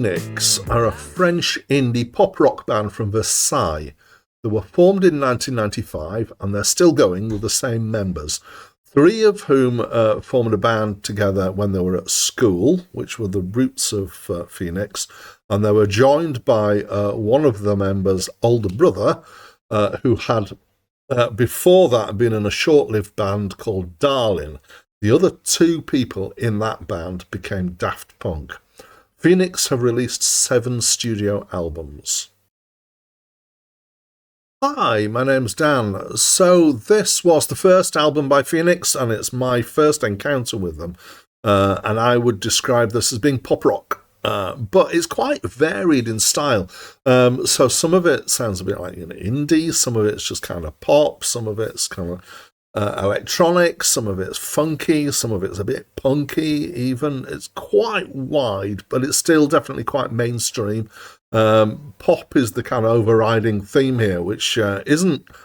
Phoenix are a French indie pop rock band from Versailles. They were formed in 1995 and they're still going with the same members, three of whom formed a band together when they were at school, which were the roots of Phoenix, and they were joined by one of the members' older brother, who had before that been in a short-lived band called Darlin'. The other two people in that band became Daft Punk. Phoenix have released 7 studio albums. Hi, my name's Dan. So this was the first album by Phoenix, and it's my first encounter with them. And I would describe this as being pop rock. But it's quite varied in style. So some of it sounds a bit like indie, some of it's just kind of pop, some of it's kind of electronic, some of it's funky, some of it's a bit punky even. It's quite wide, but it's still definitely quite mainstream. Pop is the kind of overriding theme here, which I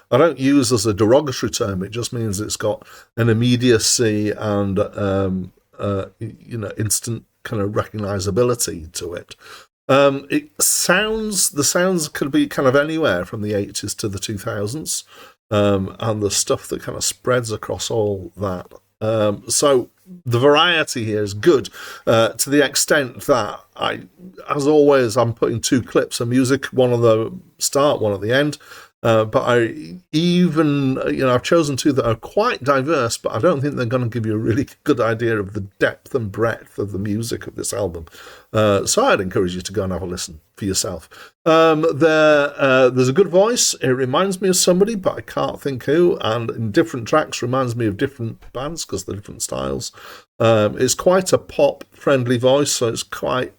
don't use as a derogatory term. It just means it's got an immediacy and instant kind of recognizability to it. The sounds could be kind of anywhere from the 80s to the 2000s, and the stuff that kind of spreads across all that. So the variety here is good, to the extent that as always, I'm putting 2 clips of music, one at the start, one at the end. But I've chosen 2 that are quite diverse, but I don't think they're going to give you a really good idea of the depth and breadth of the music of this album. So I'd encourage you to go and have a listen for yourself. There's a good voice. It reminds me of somebody, but I can't think who. And in different tracks, reminds me of different bands because they're different styles. It's quite a pop-friendly voice, so it's quite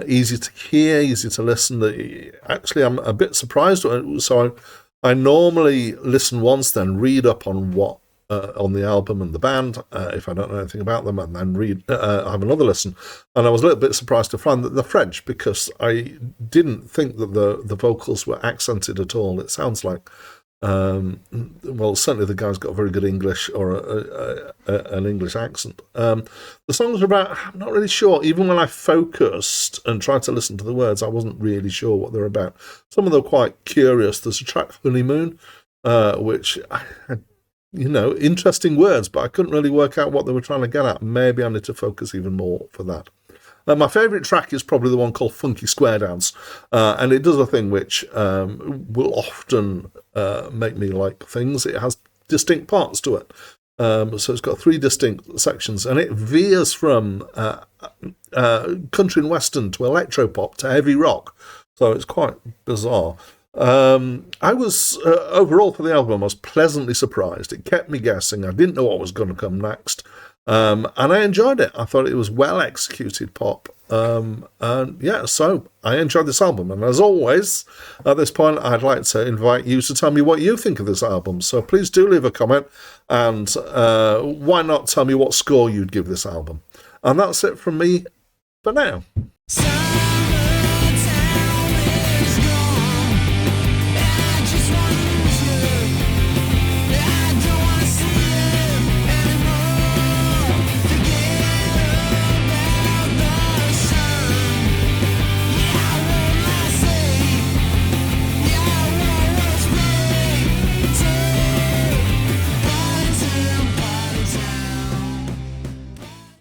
easy to hear, easy to listen. Actually, I'm a bit surprised. So I normally listen once, then read up on what on the album and the band, if I don't know anything about them, and then have another listen. And I was a little bit surprised to find that they're French, because I didn't think that the vocals were accented at all. It sounds like, certainly the guy's got a very good English or an English accent. The songs are about, I'm not really sure. Even when I focused and tried to listen to the words, I wasn't really sure what they're about. Some of them are quite curious. There's a track, Honeymoon, which had, interesting words, but I couldn't really work out what they were trying to get at. Maybe I need to focus even more for that. My favourite track is probably the one called Funky Square Dance, and it does a thing which will often make me like things. It has distinct parts to it. So it's got 3 distinct sections, and it veers from country and western to electropop to heavy rock. So it's quite bizarre. I was, overall for the album, I was pleasantly surprised. It kept me guessing. I didn't know what was going to come next. And I enjoyed it. I thought it was well executed pop. So I enjoyed this album. And as always, at this point, I'd like to invite you to tell me what you think of this album. So please do leave a comment, and why not tell me what score you'd give this album. And that's it from me for now.